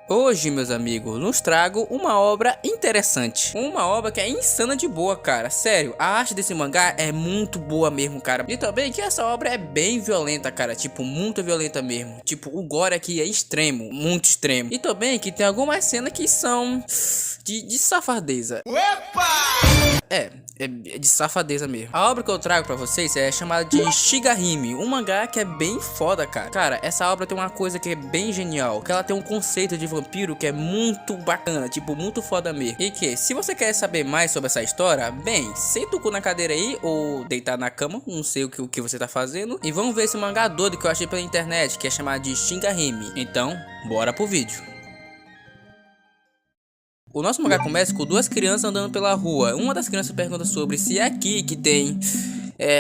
Hoje, meus amigos, nos trago uma obra interessante. Uma obra que é insana de boa, cara. Sério, a arte desse mangá é muito boa mesmo, cara. E também que essa obra é bem violenta, cara. Tipo, muito violenta mesmo. Tipo, o gore aqui é extremo, muito extremo. E também que tem algumas cenas que são de safadeza. É de safadeza mesmo. A obra que eu trago pra vocês é chamada de Shigahime, um mangá que é bem foda, cara. Cara, essa obra tem uma coisa que é bem genial, que ela tem um conceito de vampiro que é muito bacana, tipo, muito foda mesmo. E que, se você quer saber mais sobre essa história, bem, senta o cu na cadeira aí, ou deitar na cama, não sei o que você tá fazendo, e vamos ver esse mangá doido que eu achei pela internet, que é chamado de Shigahime. Então, bora pro vídeo. O nosso mangá começa com duas crianças andando pela rua. Uma das crianças pergunta sobre se é aqui que tem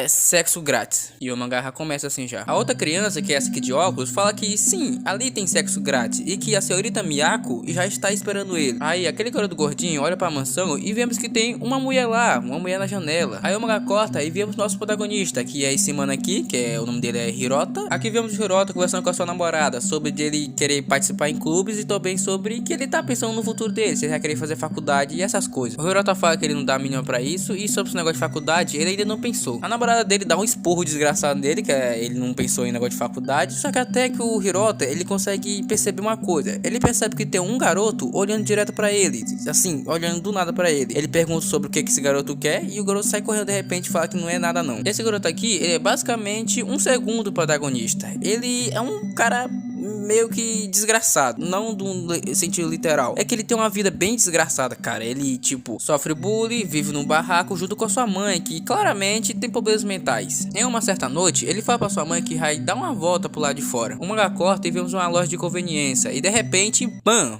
sexo grátis. E o mangá já começa assim já. A outra criança, que é essa aqui de óculos, fala que sim, ali tem sexo grátis. E que a senhorita Miyako já está esperando ele. Aí aquele garoto gordinho olha pra mansão e vemos que tem uma mulher lá, uma mulher na janela. Aí o mangá corta e vemos nosso protagonista, que é esse mano aqui, que é o nome dele é Hirota. Aqui vemos o Hirota conversando com a sua namorada sobre ele querer participar em clubes e também sobre que ele tá pensando no futuro dele, se ele vai querer fazer faculdade e essas coisas. O Hirota fala que ele não dá a mínima pra isso, e sobre esse negócio de faculdade ele ainda não pensou. A namorada dele dá um esporro desgraçado nele, que ele não pensou em negócio de faculdade. Só que até que o Hirota, ele consegue perceber uma coisa. Ele percebe que tem um garoto olhando direto pra ele, assim, olhando do nada pra ele. Ele pergunta sobre o que esse garoto quer, e o garoto sai correndo de repente e fala que não é nada não. Esse garoto aqui, ele é basicamente um segundo protagonista. Ele é um cara meio que desgraçado, não do sentido literal. É que ele tem uma vida bem desgraçada, cara. Ele, tipo, sofre bullying, vive num barraco junto com a sua mãe, que claramente tem problemas mentais. Em uma certa noite, ele fala pra sua mãe que vai dar uma volta pro lado de fora. O mangá corta e vemos uma loja de conveniência. E de repente, bam!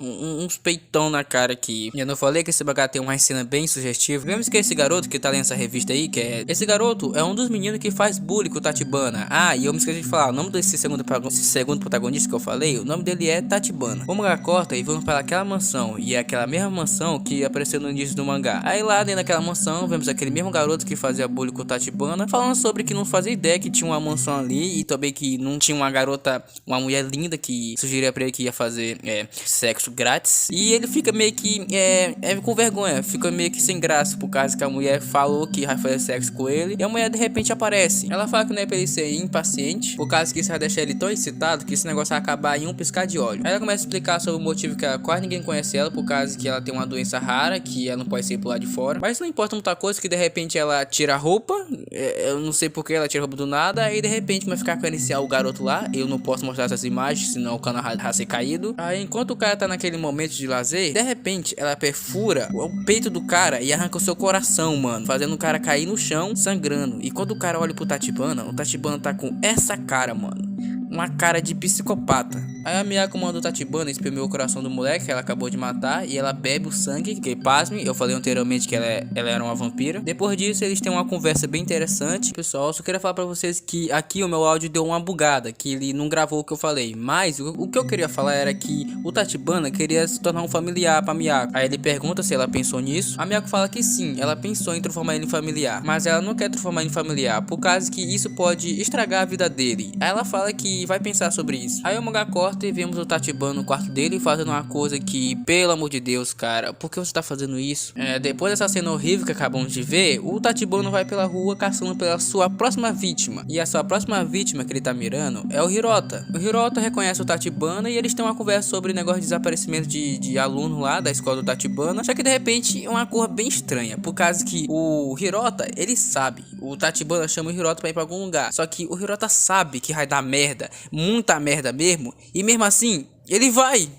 Uns peitão na cara aqui. Eu não falei que esse mangá tem uma cena bem sugestiva. Vemos que esse garoto que tá lendo essa revista aí, esse garoto é um dos meninos que faz bullying com o Tachibana. Ah, e eu me esqueci de falar, o nome desse segundo protagonista que eu falei, o nome dele é Tachibana. O mangá corta e vamos para aquela mansão, e é aquela mesma mansão que apareceu no início do mangá. Aí lá dentro daquela mansão, vemos aquele mesmo garoto que fazia bullying com o Tachibana, falando sobre que não fazia ideia que tinha uma mansão ali, e também que não tinha uma garota, uma mulher linda que sugeria pra ele que ia fazer sexo grátis. E ele fica meio que com vergonha, fica meio que sem graça, por causa que a mulher falou que vai fazer sexo com ele, e a mulher de repente aparece. Ela fala que não é pra ele ser impaciente, por causa que isso vai deixar ele tão excitado que esse negócio vai acabar em um piscar de olho. Aí ela começa a explicar sobre o motivo que quase ninguém conhece ela, por causa que ela tem uma doença rara, que ela não pode sair pro lado de fora. Mas não importa muita coisa, que de repente ela tira a roupa, eu não sei porque ela tira a roupa do nada, aí de repente vai ficar querendo iniciar o garoto lá. Eu não posso mostrar essas imagens, senão o canal vai ser caído. Aí enquanto o cara tá naquele momento de lazer, de repente ela perfura o peito do cara e arranca o seu coração, mano, fazendo o cara cair no chão, sangrando. E quando o cara olha pro Tachibana, o Tachibana tá com essa cara, mano, uma cara de psicopata. Aí a Miyako manda o Tachibana espremer o coração do moleque que ela acabou de matar, e ela bebe o sangue, que pasme, eu falei anteriormente que ela era uma vampira. Depois disso eles têm uma conversa bem interessante. Pessoal, só queria falar pra vocês que aqui o meu áudio deu uma bugada, que ele não gravou o que eu falei. Mas o que eu queria falar era que o Tachibana queria se tornar um familiar pra Miyako. Aí ele pergunta se ela pensou nisso. A Miyako fala que sim, ela pensou em transformar ele em familiar, mas ela não quer transformar ele em familiar, por causa que isso pode estragar a vida dele. Aí ela fala que vai pensar sobre isso. Aí o mangá corta e vemos o Tachibana no quarto dele fazendo uma coisa que, pelo amor de Deus, cara, por que você tá fazendo isso? Depois dessa cena horrível que acabamos de ver, o Tachibana vai pela rua caçando pela sua próxima vítima. E a sua próxima vítima que ele tá mirando é o Hirota. O Hirota reconhece o Tachibana e eles têm uma conversa sobre negócio de desaparecimento de aluno lá da escola do Tachibana. Só que de repente é uma cor bem estranha, por causa que o Hirota, ele sabe, o Tachibana chama o Hirota pra ir pra algum lugar, só que o Hirota sabe que vai dar merda, muita merda mesmo, e mesmo assim ele vai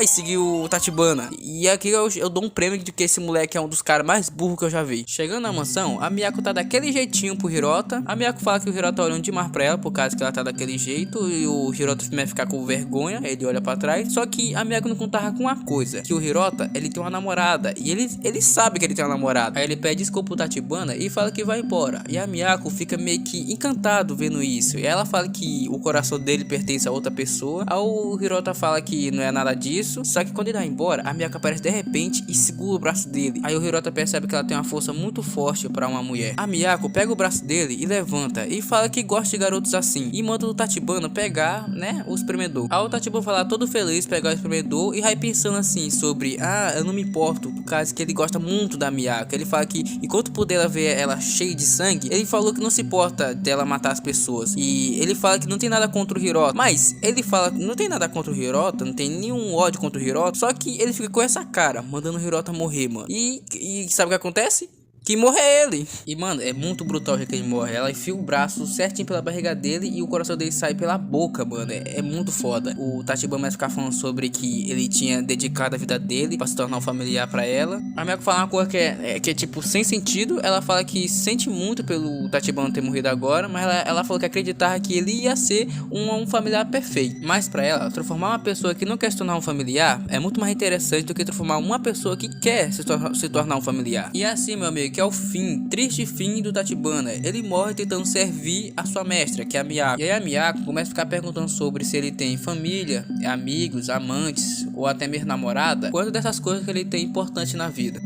seguir o Tachibana. E aqui eu dou um prêmio de que esse moleque é um dos caras mais burros que eu já vi. Chegando na mansão, a Miyako tá daquele jeitinho pro Hirota. A Miyako fala que o Hirota tá olhando demais pra ela, por causa que ela tá daquele jeito, e o Hirota vai ficar com vergonha, ele olha pra trás. Só que a Miyako não contava com uma coisa, que o Hirota, ele tem uma namorada, e ele sabe que ele tem uma namorada. Aí ele pede desculpa pro Tachibana e fala que vai embora. E a Miyako fica meio que encantado vendo isso, e ela fala que o coração dele pertence a outra pessoa. Aí o Hirota fala que não é nada nada disso. Só que quando ele vai embora, a Miyako aparece de repente e segura o braço dele. Aí o Hirota percebe que ela tem uma força muito forte pra uma mulher. A Miyako pega o braço dele e levanta e fala que gosta de garotos assim, e manda o Tachibana pegar, né, o espremedor. Aí o Tachibana vai lá todo feliz pegar o espremedor e vai pensando assim sobre, eu não me importo, por causa que ele gosta muito da Miyako. Ele fala que enquanto puder ver ela cheia de sangue, ele falou que não se importa dela matar as pessoas. E ele fala que não tem nada contra o Hirota, mas ele fala que não tem nada contra o Hirota, não tem nenhum ódio contra o Hirota, só que ele fica com essa cara, mandando o Hirota morrer, mano. E sabe o que acontece? Que morre é ele. E mano, é muito brutal o jeito que ele morre. Ela enfia o braço certinho pela barriga dele e o coração dele sai pela boca, mano. É muito foda. O Tachibana vai ficar falando sobre que ele tinha dedicado a vida dele pra se tornar um familiar pra ela. A Miyako fala uma coisa que é tipo sem sentido. Ela fala que sente muito pelo Tachibana ter morrido agora, mas ela falou que acreditava que ele ia ser um familiar perfeito. Mas pra ela, transformar uma pessoa que não quer se tornar um familiar é muito mais interessante do que transformar uma pessoa que quer se tornar um familiar. E assim, meu amigo, que é o fim, triste fim do Tachibana. Ele morre tentando servir a sua mestra, que é a Miyako. E aí a Miyako começa a ficar perguntando sobre se ele tem família, amigos, amantes ou até mesmo namorada. Quantas dessas coisas que ele tem importante na vida.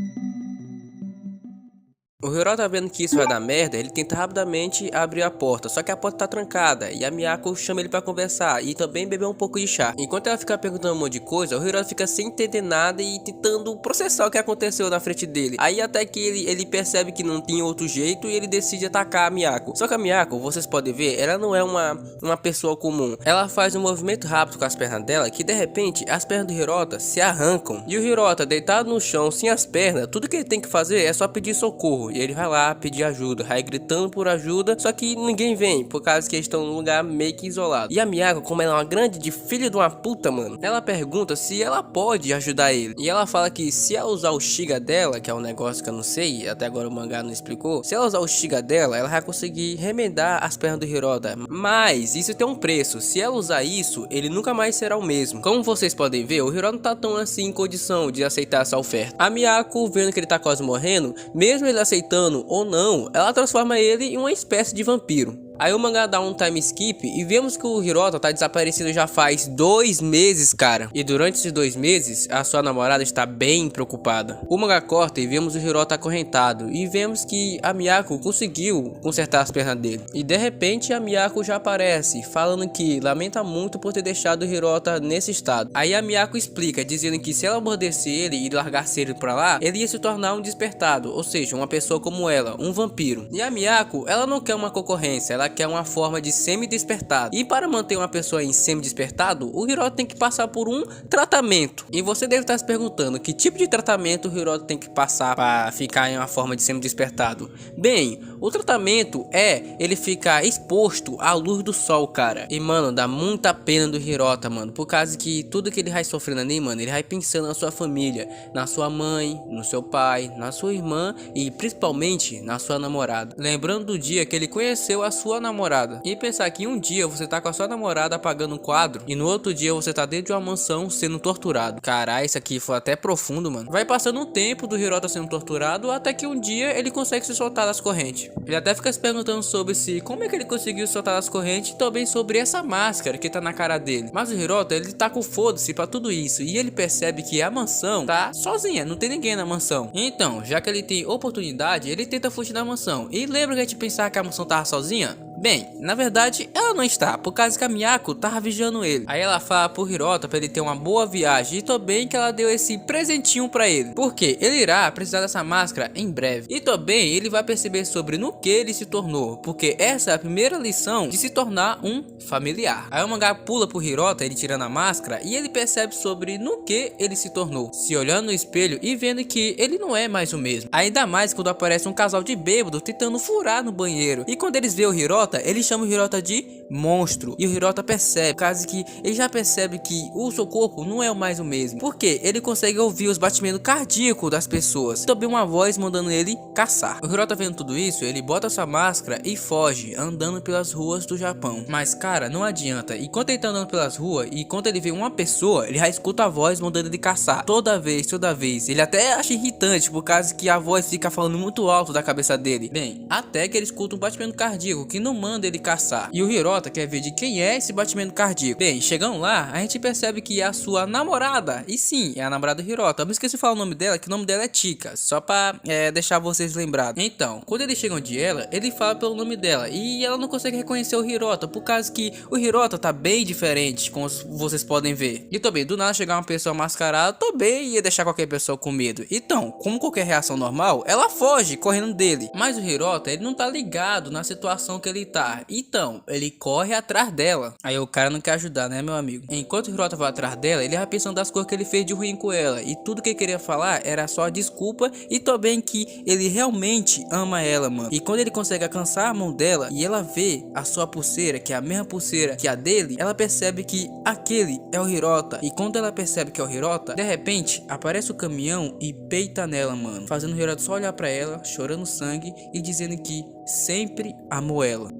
O Hirota, vendo que isso vai dar merda, ele tenta rapidamente abrir a porta, só que a porta tá trancada e a Miyako chama ele pra conversar e também beber um pouco de chá. Enquanto ela fica perguntando um monte de coisa, o Hirota fica sem entender nada e tentando processar o que aconteceu na frente dele. Aí até que ele percebe que não tem outro jeito e ele decide atacar a Miyako. Só que a Miyako, vocês podem ver, ela não é uma pessoa comum. Ela faz um movimento rápido com as pernas dela que de repente as pernas do Hirota se arrancam. E o Hirota, deitado no chão sem as pernas, tudo que ele tem que fazer é só pedir socorro. E ele vai lá pedir ajuda, vai gritando por ajuda, só que ninguém vem, por causa que eles estão num lugar meio que isolado. E a Miyako, como ela é uma grande de filha de uma puta, mano, ela pergunta se ela pode ajudar ele. E ela fala que se ela usar o Shiga dela, que é um negócio que eu não sei, até agora o mangá não explicou, se ela usar o Shiga dela, ela vai conseguir remendar as pernas do Hirota. Mas isso tem um preço, se ela usar isso, ele nunca mais será o mesmo. Como vocês podem ver, o Hirota não tá tão assim em condição de aceitar essa oferta. A Miyako, vendo que ele tá quase morrendo, mesmo ele aceitando ou não, ela transforma ele em uma espécie de vampiro. Aí o mangá dá um time skip e vemos que o Hirota tá desaparecido já faz 2 meses, cara. E durante esses 2 meses, a sua namorada está bem preocupada. O mangá corta e vemos o Hirota acorrentado. E vemos que a Miyako conseguiu consertar as pernas dele. E de repente a Miyako já aparece, falando que lamenta muito por ter deixado o Hirota nesse estado. Aí a Miyako explica, dizendo que se ela mordesse ele e largasse ele pra lá, ele ia se tornar um despertado. Ou seja, uma pessoa como ela, um vampiro. E a Miyako, ela não quer uma concorrência, ela quer uma forma de semi-despertado. E para manter uma pessoa em semi-despertado, o Hirota tem que passar por um tratamento. E você deve estar se perguntando que tipo de tratamento o Hirota tem que passar para ficar em uma forma de semi-despertado. Bem, o tratamento é ele ficar exposto à luz do sol, cara. E mano, dá muita pena do Hirota, mano, por causa que tudo que ele vai sofrendo ali, mano, ele vai pensando na sua família, na sua mãe, no seu pai, na sua irmã e principalmente na sua namorada. Lembrando do dia que ele conheceu a sua namorada. E pensar que um dia você tá com a sua namorada apagando um quadro e no outro dia você tá dentro de uma mansão sendo torturado. Caralho, isso aqui foi até profundo, mano. Vai passando um tempo do Hirota sendo torturado até que um dia ele consegue se soltar das correntes. Ele até fica se perguntando sobre como é que ele conseguiu se soltar das correntes e também sobre essa máscara que tá na cara dele. Mas o Hirota, ele tá com foda-se pra tudo isso e ele percebe que a mansão tá sozinha, não tem ninguém na mansão. Então, já que ele tem oportunidade, ele tenta fugir da mansão. E lembra que a gente pensava que a mansão tava sozinha? Bem, na verdade ela não está, por causa que a Miyako tava vigiando ele. Aí ela fala pro Hirota pra ele ter uma boa viagem e também que ela deu esse presentinho pra ele, porque ele irá precisar dessa máscara em breve. E também ele vai perceber sobre no que ele se tornou, porque essa é a primeira lição de se tornar um familiar. Aí o mangá pula pro Hirota, ele tirando a máscara, e ele percebe sobre no que ele se tornou, se olhando no espelho e vendo que ele não é mais o mesmo. Ainda mais quando aparece um casal de bêbados tentando furar no banheiro, e quando eles vê o Hirota, ele chama o Hirota de monstro. E o Hirota percebe, caso que ele já percebe que o seu corpo não é mais o mesmo, porque ele consegue ouvir os batimentos cardíacos das pessoas, também uma voz mandando ele caçar. O Hirota, vendo tudo isso, ele bota sua máscara e foge, andando pelas ruas do Japão. Mas cara, não adianta. Enquanto ele tá andando pelas ruas e quando ele vê uma pessoa, ele já escuta a voz mandando ele caçar. Toda vez. Ele até acha irritante, por causa que a voz fica falando muito alto da cabeça dele. Bem, até que ele escuta um batimento cardíaco que não manda ele caçar. E o Hirota quer ver de quem é esse batimento cardíaco. Bem, chegando lá, a gente percebe que é a sua namorada. E sim, é a namorada do Hirota. Eu me esqueci de falar o nome dela, que o nome dela é Chica. Só pra deixar vocês lembrados. Então, quando eles chegam de ela, ele fala pelo nome dela. E ela não consegue reconhecer o Hirota, por causa que o Hirota tá bem diferente, como vocês podem ver. E também, do nada chegar uma pessoa mascarada, também ia deixar qualquer pessoa com medo. Então, como qualquer reação normal, ela foge, correndo dele. Mas o Hirota, ele não tá ligado na situação que ele tá. Então, ele corre atrás dela. Aí o cara não quer ajudar, né, meu amigo? Enquanto o Hirota vai atrás dela, ele vai pensando das coisas que ele fez de ruim com ela. E tudo que ele queria falar era só desculpa e também que ele realmente ama ela, mano. E quando ele consegue alcançar a mão dela e ela vê a sua pulseira, que é a mesma pulseira que a dele, ela percebe que aquele é o Hirota. E quando ela percebe que é o Hirota, de repente aparece o caminhão e peita nela, mano, fazendo o Hirota só olhar pra ela, chorando sangue e dizendo que sempre amou ela.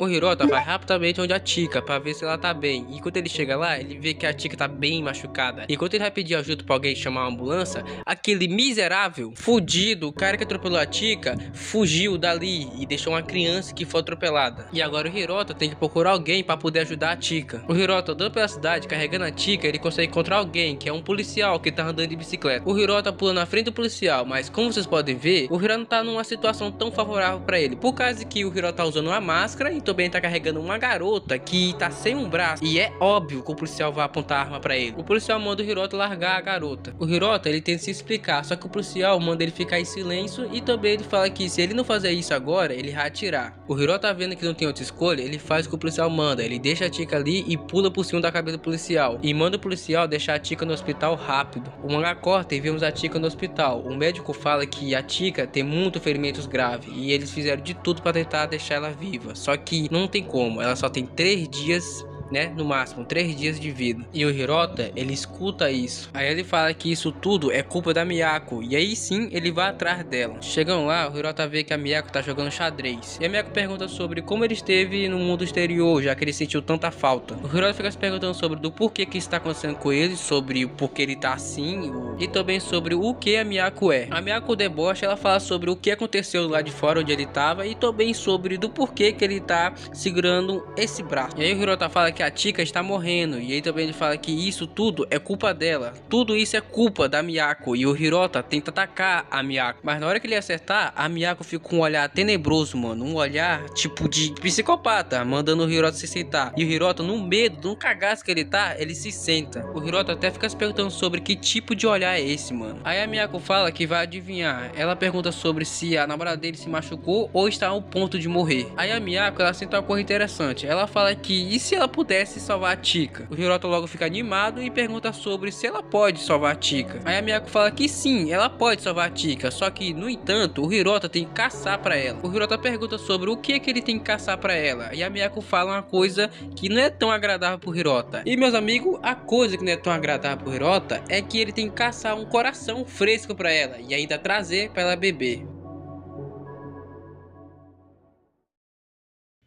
O Hirota vai rapidamente onde a Chica pra ver se ela tá bem. E quando ele chega lá, ele vê que a Chica tá bem machucada. E quando ele vai pedir ajuda pra alguém chamar uma ambulância, aquele miserável, fudido, o cara que atropelou a Chica, fugiu dali e deixou uma criança que foi atropelada. E agora o Hirota tem que procurar alguém pra poder ajudar a Chica. O Hirota andando pela cidade, carregando a Chica, ele consegue encontrar alguém, que é um policial que tá andando de bicicleta. O Hirota pula na frente do policial, mas como vocês podem ver, o Hirota não tá numa situação tão favorável pra ele. Por causa que o Hirota tá usando uma máscara e também tá carregando uma garota que tá sem um braço. E é óbvio que o policial vai apontar a arma pra ele. O policial manda o Hirota largar a garota. O Hirota, ele tenta se explicar, só que o policial manda ele ficar em silêncio e também ele fala que se ele não fazer isso agora, ele vai atirar. O Hirota, vendo que não tem outra escolha, ele faz o que o policial manda. Ele deixa a Chica ali e pula por cima da cabeça do policial. E manda o policial deixar a Chica no hospital rápido. O mangá corta e vemos a Chica no hospital. O médico fala que a Chica tem muitos ferimentos graves e eles fizeram de tudo pra tentar deixar ela viva. Só que não tem como, ela só tem 3 dias, né, no máximo 3 dias de vida. E o Hirota, ele escuta isso. Aí ele fala que isso tudo é culpa da Miyako. E aí sim, ele vai atrás dela. Chegando lá, o Hirota vê que a Miyako tá jogando xadrez. E a Miyako pergunta sobre como ele esteve no mundo exterior, já que ele sentiu tanta falta. O Hirota fica se perguntando sobre do porquê que isso tá acontecendo com ele, sobre o porquê ele tá assim, e também sobre o que a Miyako é. A Miyako debocha, ela fala sobre o que aconteceu lá de fora onde ele tava e também sobre do porquê que ele tá segurando esse braço. E aí o Hirota fala que a Chica está morrendo, e aí também ele fala que isso tudo é culpa dela, tudo isso é culpa da Miyako. E o Hirota tenta atacar a Miyako, mas na hora que ele acertar, a Miyako fica com um olhar tenebroso, mano, um olhar tipo de psicopata, mandando o Hirota se sentar. E o Hirota, no medo, no cagaço que ele tá, ele se senta. O Hirota até fica se perguntando sobre que tipo de olhar é esse, mano. Aí a Miyako fala que vai adivinhar. Ela pergunta sobre se a namorada dele se machucou ou está ao ponto de morrer. Aí a Miyako, ela senta uma coisa interessante. Ela fala que e se ela pudesse salvar a Chica? O Hirota logo fica animado e pergunta sobre se ela pode salvar a Chica. Aí a Miyako fala que sim, ela pode salvar a Chica, só que no entanto o Hirota tem que caçar pra ela. O Hirota pergunta sobre o que ele tem que caçar pra ela, e a Miyako fala uma coisa que não é tão agradável pro Hirota. E meus amigos, a coisa que não é tão agradável pro Hirota é que ele tem que caçar um coração fresco pra ela e ainda trazer pra ela beber.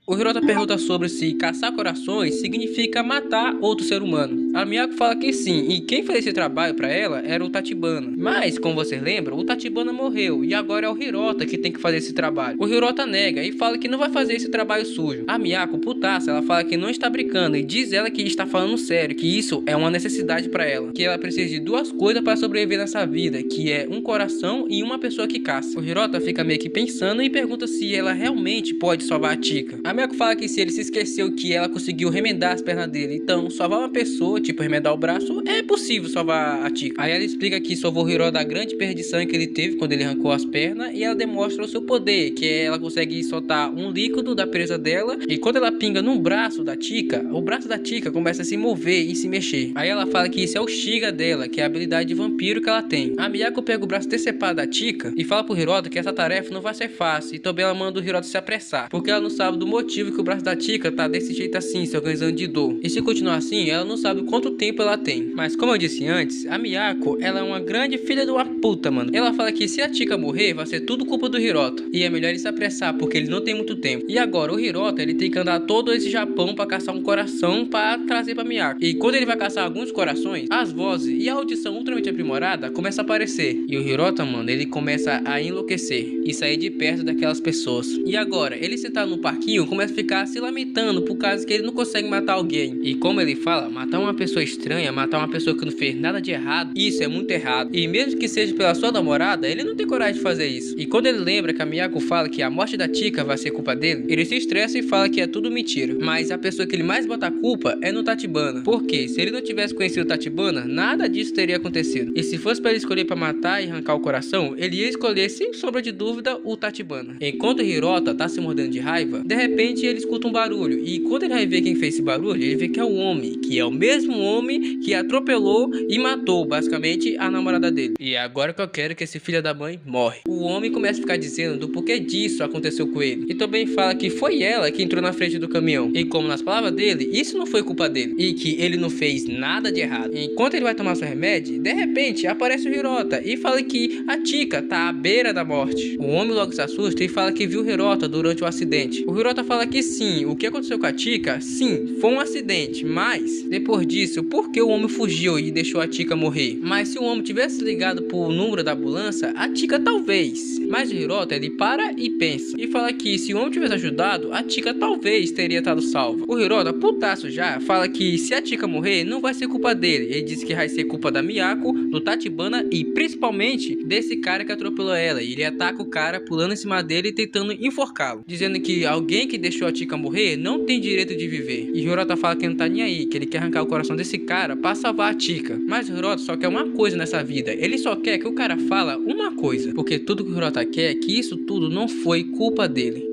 O Hirota pergunta sobre se caçar corações significa matar outro ser humano. A Miyako fala que sim, e quem fez esse trabalho pra ela era o Tachibana. Mas, como vocês lembram, o Tachibana morreu e agora é o Hirota que tem que fazer esse trabalho. O Hirota nega e fala que não vai fazer esse trabalho sujo. A Miyako, putaça, ela fala que não está brincando e diz ela que está falando sério, que isso é uma necessidade pra ela. Que ela precisa de 2 coisas para sobreviver nessa vida, que é um coração e uma pessoa que caça. O Hirota fica meio que pensando e pergunta se ela realmente pode salvar a Chica. A Miyako fala que se ele se esqueceu que ela conseguiu remendar as pernas dele, então salvar uma pessoa, tipo remendar o braço, é possível salvar a Chica. Aí ela explica que salvou o Hirota da grande perda de sangue que ele teve quando ele arrancou as pernas, e ela demonstra o seu poder, que é ela consegue soltar um líquido da presa dela, e quando ela pinga no braço da Chica, o braço da Chica começa a se mover e se mexer. Aí ela fala que isso é o Shiga dela, que é a habilidade de vampiro que ela tem. A Miyako pega o braço decepado da Chica e fala pro Hirota que essa tarefa não vai ser fácil, e também ela manda o Hirota se apressar, porque ela não sabe do motivo que o braço da Chica tá desse jeito assim, se organizando de dor. E se continuar assim, ela não sabe quanto tempo ela tem. Mas como eu disse antes, a Miyako, ela é uma grande filha de uma puta, mano. Ela fala que se a Chika morrer, vai ser tudo culpa do Hirota. E é melhor ele se apressar, porque ele não tem muito tempo. E agora, o Hirota, ele tem que andar todo esse Japão pra caçar um coração pra trazer pra Miyako. E quando ele vai caçar alguns corações, as vozes e a audição ultramente aprimorada começam a aparecer. E o Hirota, mano, ele começa a enlouquecer e sair de perto daquelas pessoas. E agora, ele sentado no parquinho, começa a ficar se lamentando por causa que ele não consegue matar alguém. E como ele fala, matar uma pessoa estranha, matar uma pessoa que não fez nada de errado, isso é muito errado. E mesmo que seja pela sua namorada, ele não tem coragem de fazer isso. E quando ele lembra que a Miyako fala que a morte da Chika vai ser culpa dele, ele se estressa e fala que é tudo mentira. Mas a pessoa que ele mais bota a culpa é no Tachibana. Porque se ele não tivesse conhecido o Tachibana, nada disso teria acontecido. E se fosse para ele escolher para matar e arrancar o coração, ele ia escolher, sem sombra de dúvida, o Tachibana. Enquanto o Hirota tá se mordendo de raiva, de repente ele escuta um barulho. E quando ele vai ver quem fez esse barulho, ele vê que é o homem, que é o mesmo homem que atropelou e matou, basicamente, a namorada dele. E é agora que eu quero que esse filho da mãe morre. O homem começa a ficar dizendo do porquê disso aconteceu com ele. E também fala que foi ela que entrou na frente do caminhão. E como nas palavras dele, isso não foi culpa dele. E que ele não fez nada de errado. Enquanto ele vai tomar seu remédio, de repente aparece o Hirota e fala que a Chika tá à beira da morte. O homem logo se assusta e fala que viu o Hirota durante o acidente. O Hirota fala que sim, o que aconteceu com a Chika, sim, foi um acidente. Mas, depois disso, por que o homem fugiu e deixou a Chika morrer? Mas se o homem tivesse ligado pro número da ambulância, a Chika talvez. Mas o Hirota, ele para e pensa. E fala que se o homem tivesse ajudado, a Chika talvez teria estado salva. O Hirota, putaço já, fala que se a Chika morrer, não vai ser culpa dele. Ele diz que vai ser culpa da Miyako, do Tachibana e principalmente desse cara que atropelou ela. E ele ataca o cara pulando em cima dele e tentando enforcá-lo, dizendo que alguém que deixou a Chika morrer não tem direito de viver. E o Hirota fala que não tá nem aí, que ele quer arrancar o coração desse cara pra salvar a Chika. Mas o Hirota só quer uma coisa nessa vida. Ele só quer que o cara fala uma coisa, porque tudo que o Hirota quer é que isso tudo não foi culpa dele.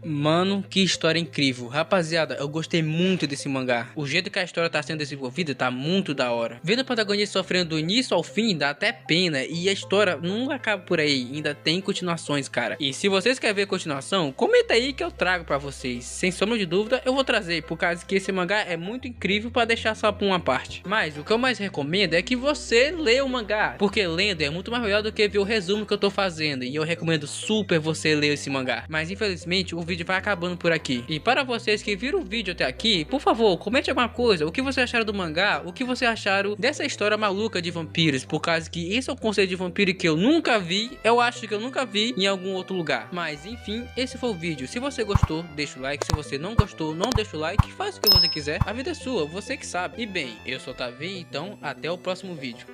Mano, que história incrível. Rapaziada, eu gostei muito desse mangá. O jeito que a história tá sendo desenvolvida tá muito da hora. Vendo o protagonista sofrendo do início ao fim, dá até pena. E a história não acaba por aí, ainda tem continuações, cara. E se vocês querem ver continuação, comenta aí que eu trago pra vocês. Sem sombra de dúvida, eu vou trazer, por causa que esse mangá é muito incrível pra deixar só por uma parte. Mas o que eu mais recomendo é que você leia o mangá, porque lendo é muito mais melhor do que ver o resumo que eu tô fazendo. E eu recomendo super você ler esse mangá. Mas infelizmente, o vídeo vai acabando por aqui. E para vocês que viram o vídeo até aqui, por favor, comente alguma coisa. O que vocês acharam do mangá? O que vocês acharam dessa história maluca de vampiros? Por causa que esse é o conceito de vampiro que eu nunca vi. Eu acho que eu nunca vi em algum outro lugar. Mas enfim, esse foi o vídeo. Se você gostou, deixa o like. Se você não gostou, não deixa o like. Faz o que você quiser. A vida é sua, você que sabe. E bem, eu sou o Tavi, então até o próximo vídeo.